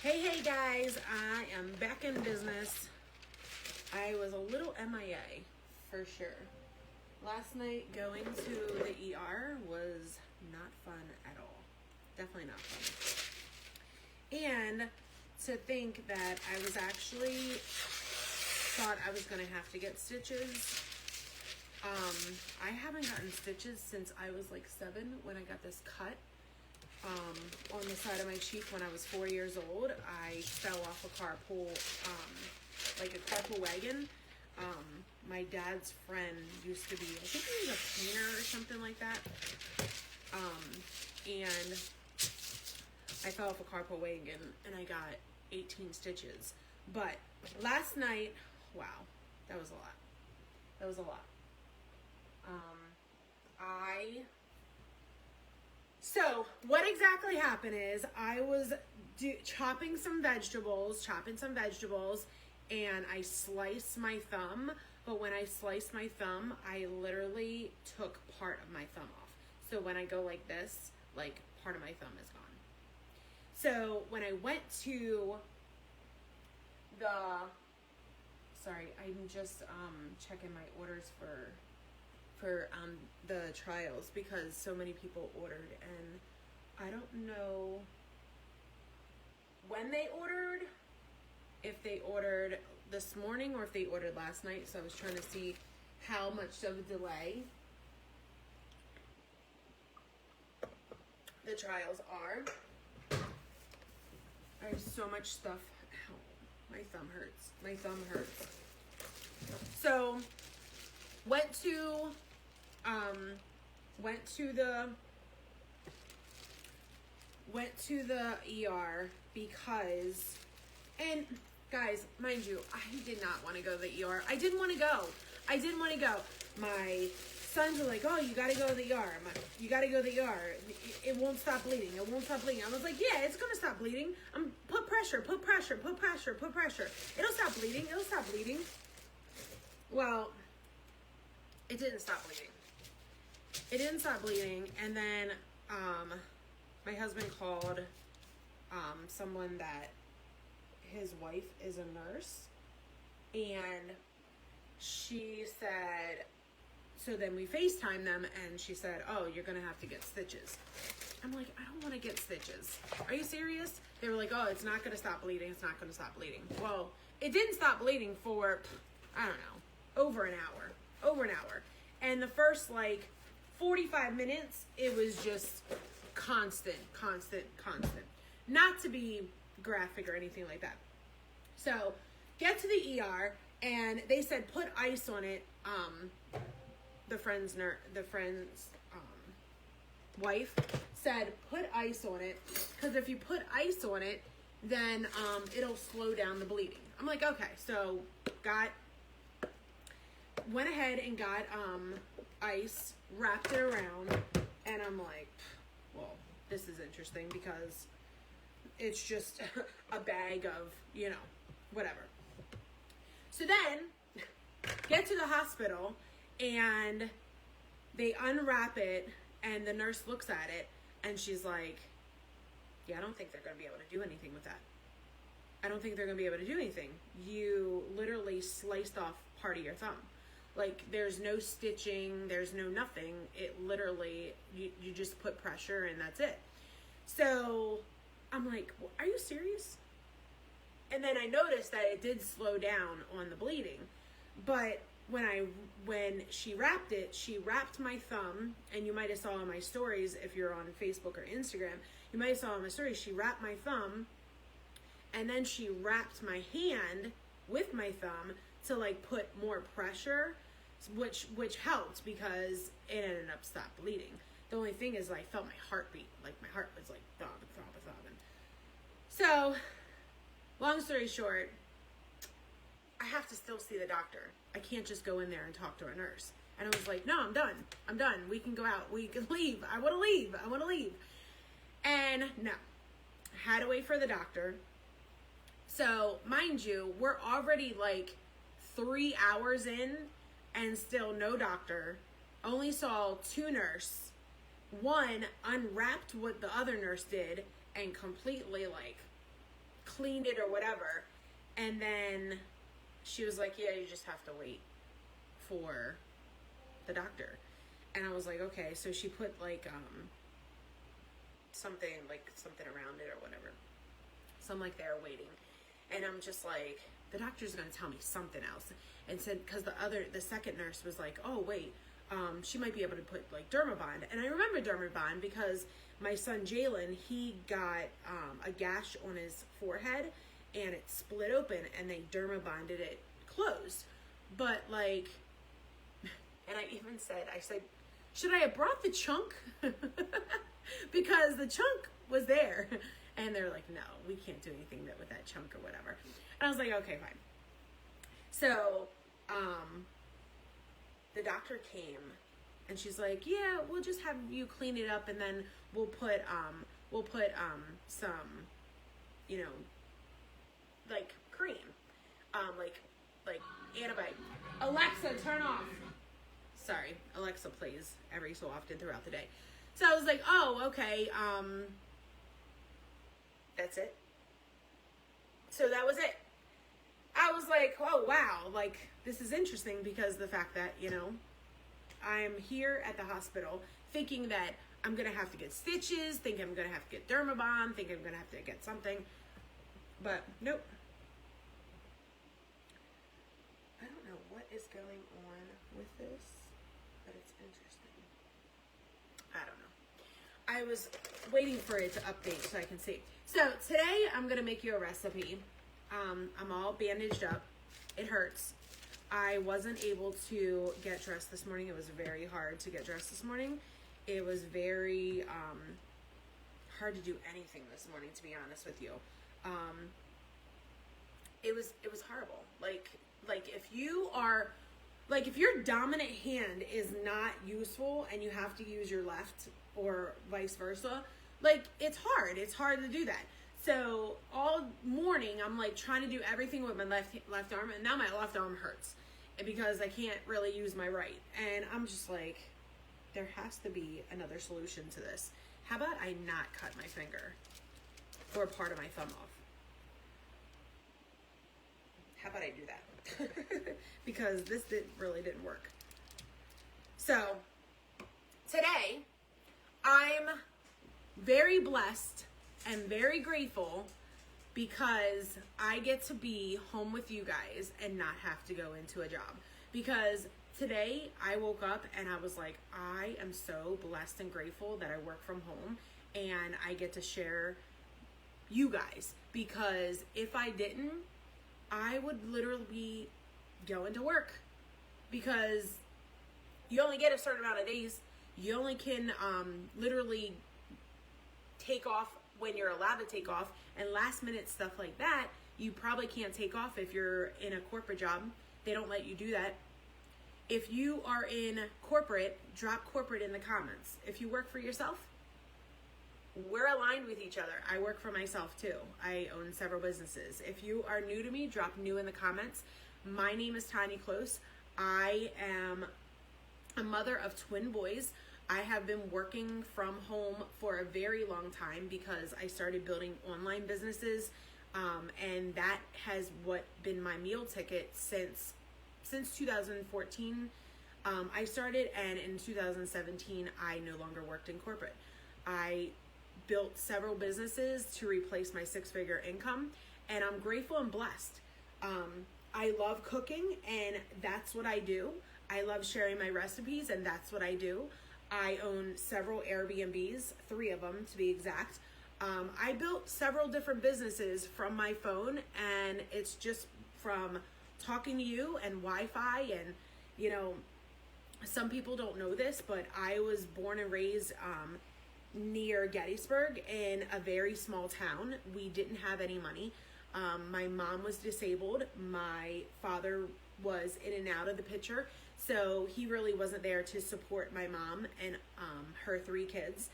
Hey guys, I am back in business. I was a little MIA for sure. Last night going to the ER was not fun at all. Definitely not fun. And to think that I was actually thought I was going to have to get stitches. I haven't gotten stitches since I was like 7 when I got this cut. On the side of my cheek when I was 4 years old. I fell off a carpool, like a carpool wagon. My dad's friend used to be, I think he was a painter or something like that. And I fell off a carpool wagon and I got 18 stitches. But last night, wow, that was a lot. That was a lot. So what exactly happened is I was chopping some vegetables, and I sliced my thumb. But when I sliced my thumb, I literally took part of my thumb off. So when I go like this, like part of my thumb is gone. So when I went to sorry, I'm just checking my orders for the trials because so many people ordered and I don't know when they ordered, if they ordered this morning or if they ordered last night. So I was trying to see how much of a delay the trials are. I have so much stuff. Ow, my thumb hurts. My thumb hurts. So went to the ER because, and guys, mind you, I did not want to go to the ER. I didn't want to go. My sons were like, oh, you got to go to the ER. You got to go to the ER. It won't stop bleeding. I was like, yeah, it's going to stop bleeding. Put pressure. It'll stop bleeding. Well, it didn't stop bleeding. And then my husband called someone that his wife is a nurse. And she said, so then we FaceTimed them and she said, oh, you're going to have to get stitches. I'm like, I don't want to get stitches. Are you serious? They were like, oh, it's not going to stop bleeding. Well, it didn't stop bleeding for, I don't know, over an hour. And the first 45 minutes, it was just constant. Not to be graphic or anything like that. So get to the ER and they said, put ice on it. The friend's wife said, put ice on it. Cause if you put ice on it, then, it'll slow down the bleeding. I'm like, okay, so went ahead and got ice, wrapped it around, and I'm like, well, this is interesting because it's just a bag of, whatever. So then, get to the hospital, and they unwrap it, and the nurse looks at it, and she's like, yeah, I don't think they're going to be able to do anything with that. You literally sliced off part of your thumb. There's no stitching, there's no nothing. It literally, you just put pressure and that's it. So I'm like, well, are you serious? And then I noticed that it did slow down on the bleeding. But when she wrapped my thumb, and you might have saw in my stories if you're on Facebook or Instagram, you might have saw in my stories, she wrapped my thumb, and then she wrapped my hand with my thumb to put more pressure, which helped because it ended up stopped bleeding. The only thing is I felt my heartbeat, my heart was throbbing. So, long story short, I have to still see the doctor. I can't just go in there and talk to a nurse. And I was like, no, I'm done. We can go out. We can leave. I want to leave. And no, I had to wait for the doctor. So, mind you, we're already 3 hours in and still no doctor. Only saw 2 nurses. One unwrapped what the other nurse did and completely cleaned it or whatever. And then she was like, yeah, you just have to wait for the doctor. And I was like, okay. So she put like something around it or whatever. So I'm like there waiting, and I'm just like, the doctor's gonna tell me something else. And said, because the second nurse was like, oh wait, she might be able to put like Dermabond. And I remember Dermabond because my son Jalen, he got a gash on his forehead and it split open, and they Dermabonded it closed. But like, and I said, should I have brought the chunk? Because the chunk was there. And they're like, no, we can't do anything with that chunk or whatever. And I was like, okay, fine. So, the doctor came, and she's like, yeah, we'll just have you clean it up, and then we'll put some, you know, like cream, like antibiotic. Alexa, turn off. Sorry, Alexa plays every so often throughout the day. So I was like, oh, okay, that's it. So that was it. I was like, oh, wow, like, this is interesting, because the fact that, you know, I'm here at the hospital thinking that I'm going to have to get stitches, think I'm going to have to get Dermabond, think I'm going to have to get something. But nope. I don't know what is going on with this, but it's interesting. I don't know. I was waiting for it to update so I can see. So today I'm going to make you a recipe. I'm all bandaged up. It hurts. I wasn't able to get dressed this morning. It was very hard to get dressed this morning. It was very hard to do anything this morning, to be honest with you. It was horrible. Like if your dominant hand is not useful and you have to use your left or vice versa, like it's hard to do that. So all morning I'm like trying to do everything with my left arm, and now my left arm hurts because I can't really use my right. And I'm just like, there has to be another solution to this. How about I not cut my finger or part of my thumb off? How about I do that? Because this really didn't work. So today I'm very blessed and very grateful because I get to be home with you guys and not have to go into a job. Because today I woke up and I was like, I am so blessed and grateful that I work from home and I get to share you guys. Because if I didn't, I would literally be going to work, because you only get a certain amount of days. You only can literally take off when you're allowed to take off, and last minute stuff like that, you probably can't take off if you're in a corporate job. They don't let you do that. If you are in corporate, drop corporate in the comments. If you work for yourself, we're aligned with each other. I work for myself too. I own several businesses. If you are new to me, drop new in the comments. My name is Tanya Close. I am a mother of twin boys. I have been working from home for a very long time because I started building online businesses, and that has been my meal ticket since 2014. I started, and in 2017 I no longer worked in corporate. I built several businesses to replace my six-figure income, and I'm grateful and blessed. I love cooking, and that's what I do. I love sharing my recipes, and that's what I do. I own several Airbnbs, 3 of them to be exact. I built several different businesses from my phone, and it's just from talking to you and Wi-Fi. And, you know, some people don't know this, but I was born and raised near Gettysburg in a very small town. We didn't have any money. My mom was disabled. My father was in and out of the picture, so he really wasn't there to support my mom and her 3 kids,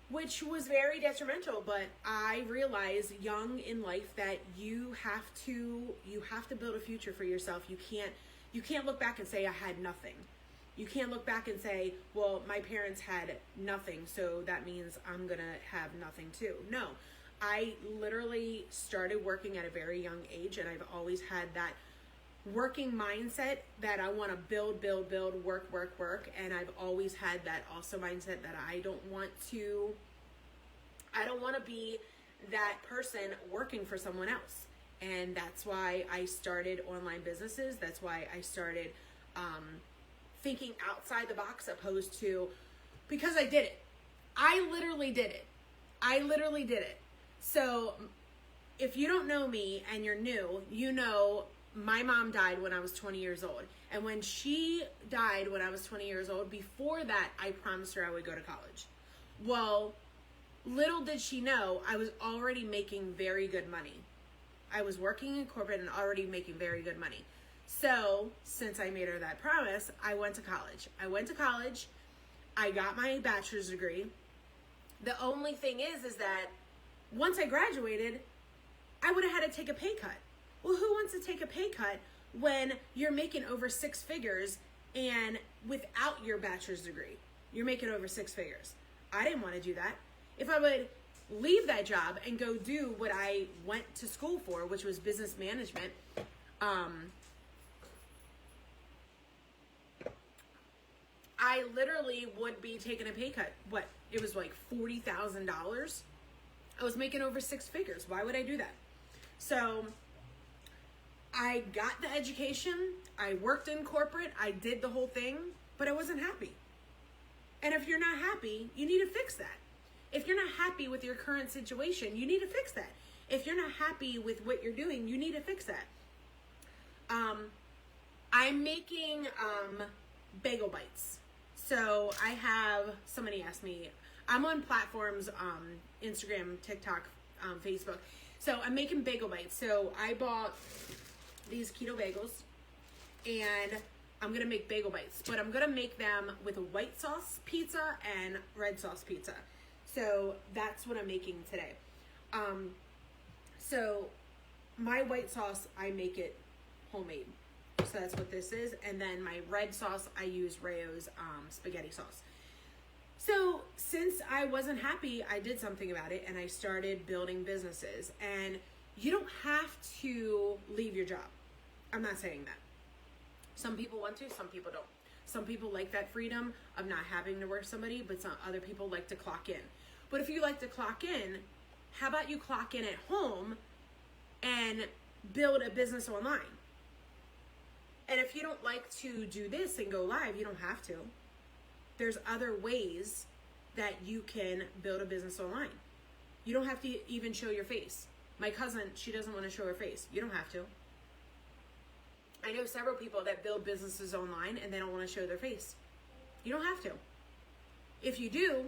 which was very detrimental. But I realized young in life that you have to build a future for yourself. You can't look back and say I had nothing. You can't look back and say, well, my parents had nothing, so that means I'm gonna have nothing too. No, I literally started working at a very young age, and I've always had that working mindset that I want to build, work. And I've always had that also mindset that I don't want to be that person working for someone else. And that's why I started online businesses. That's why I started thinking outside the box, opposed to, because I did it. I literally did it. So if you don't know me and you're new, you know my mom died when I was 20 years old. And when she died when I was 20 years old, before that, I promised her I would go to college. Well, little did she know, I was already making very good money. I was working in corporate and already making very good money. So since I made her that promise, I went to college. I got my bachelor's degree. The only thing is that once I graduated, I would have had to take a pay cut. Well, who wants to take a pay cut when you're making over six figures and without your bachelor's degree, you're making over six figures? I didn't want to do that. If I would leave that job and go do what I went to school for, which was business management, I literally would be taking a pay cut. It was like $40,000. I was making over six figures. Why would I do that? So I got the education. I worked in corporate. I did the whole thing, but I wasn't happy. And if you're not happy, you need to fix that. If you're not happy with your current situation, you need to fix that. If you're not happy with what you're doing, you need to fix that. I'm making bagel bites. So I have, somebody asked me, I'm on platforms, Instagram, TikTok, Facebook. So I'm making bagel bites. So I bought these keto bagels and I'm going to make bagel bites, but I'm going to make them with a white sauce pizza and red sauce pizza. So that's what I'm making today. So my white sauce, I make it homemade. So that's what this is. And then my red sauce, I use Rayo's spaghetti sauce. So since I wasn't happy, I did something about it and I started building businesses. And you don't have to leave your job. I'm not saying that. Some people want to, some people don't. Some people like that freedom of not having to work somebody, but some other people like to clock in. But if you like to clock in, how about you clock in at home and build a business online? And if you don't like to do this and go live, you don't have to. There's other ways that you can build a business online. You don't have to even show your face. My cousin, she doesn't want to show her face. You don't have to. I know several people that build businesses online and they don't want to show their face. You don't have to. If you do,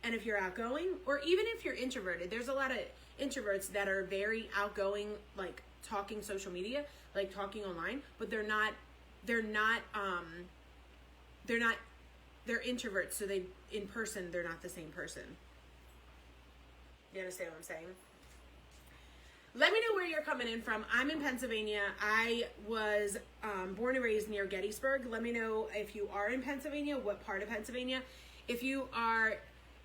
and if you're outgoing, or even if you're introverted, there's a lot of introverts that are very outgoing, like talking social media, like talking online, but they're introverts, so in person, they're not the same person. You understand what I'm saying? Let me know where you're coming in from. I'm in Pennsylvania. I was born and raised near Gettysburg. Let me know if you are in Pennsylvania, what part of Pennsylvania. If you are,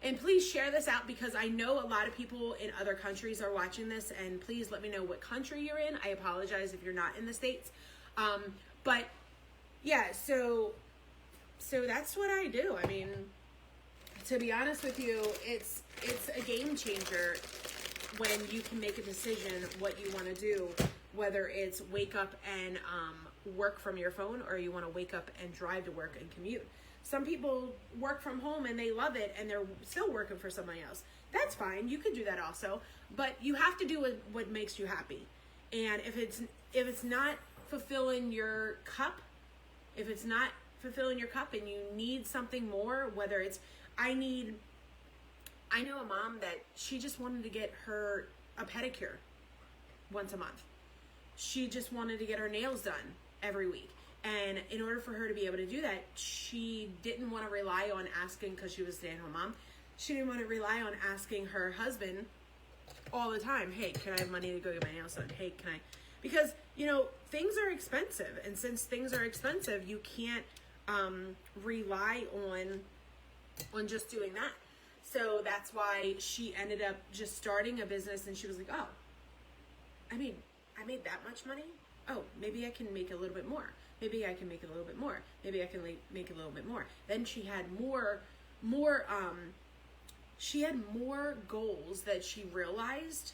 and please share this out because I know a lot of people in other countries are watching this, and please let me know what country you're in. I apologize if you're not in the States. But yeah, so that's what I do. I mean, to be honest with you, it's a game changer when you can make a decision what you want to do, whether it's wake up and work from your phone, or you want to wake up and drive to work and commute. Some people work from home and they love it and they're still working for somebody else. That's fine. You could do that also, but you have to do what makes you happy. And if it's not fulfilling your cup, and you need something more, whether it's, I know a mom that she just wanted to get a pedicure once a month. She just wanted to get her nails done every week. And in order for her to be able to do that, she didn't want to rely on asking, because she was a stay-at-home mom, she didn't want to rely on asking her husband all the time, hey, can I have money to go get my nails done? Hey, can I? Because, things are expensive. And since things are expensive, you can't rely on just doing that. So that's why she ended up just starting a business, and she was like, oh, I made that much money. Oh, maybe I can make a little bit more. Maybe I can make a little bit more. Maybe I can make a little bit more. Then she had more goals that she realized.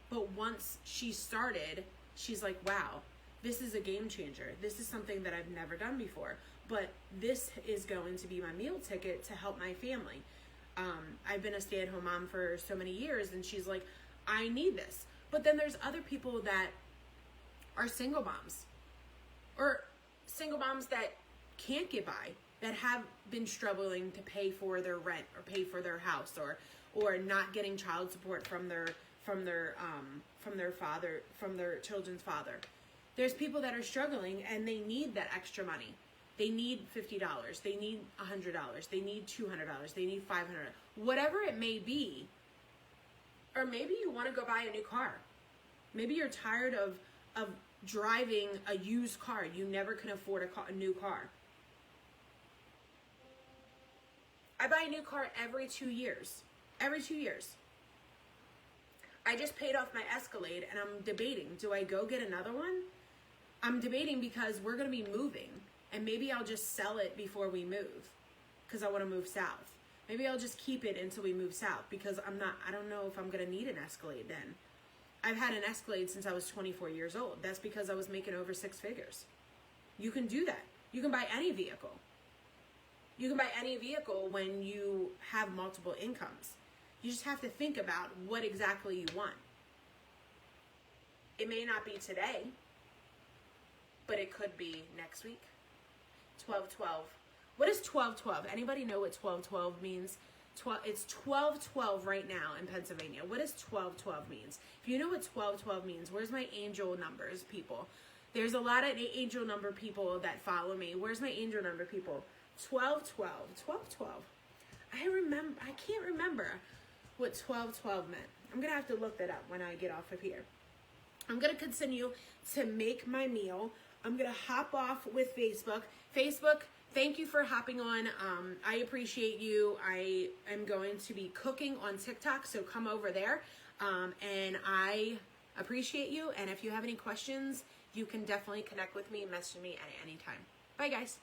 But once she started, she's like, wow, this is a game changer. This is something that I've never done before. But this is going to be my meal ticket to help my family. I've been a stay-at-home mom for so many years, and she's like, I need this. But then there's other people that are single moms, or single moms that can't get by, that have been struggling to pay for their rent or pay for their house, or not getting child support from their children's father. There's people that are struggling, and they need that extra money. They need $50. They need $100. They need $200. They need $500. Whatever it may be. Or maybe you want to go buy a new car. Maybe you're tired of driving a used car. You never can afford a new car. I buy a new car every 2 years. Every 2 years. I just paid off my Escalade, and I'm debating, do I go get another one? I'm debating because we're going to be moving, and maybe I'll just sell it before we move because I want to move south. Maybe I'll just keep it until we move south because I don't know if I'm going to need an Escalade then. I've had an Escalade since I was 24 years old. That's because I was making over 6 figures. You can do that. You can buy any vehicle. You can buy any vehicle when you have multiple incomes. You just have to think about what exactly you want. It may not be today, but it could be next week. 12/12. What is 12/12? Anybody know what 12/12 means? It's 12/12 right now in Pennsylvania. What does 12/12 means? If you know what 12/12 means, where's my angel numbers, people? There's a lot of angel number people that follow me. Where's my angel number people? 12/12. 12/12. I can't remember what 12/12 meant. I'm going to have to look that up when I get off of here. I'm going to continue to make my meal. I'm going to hop off with Facebook. Facebook, thank you for hopping on. I appreciate you. I am going to be cooking on TikTok, so come over there. And I appreciate you. And if you have any questions, you can definitely connect with me and message me at any time. Bye, guys.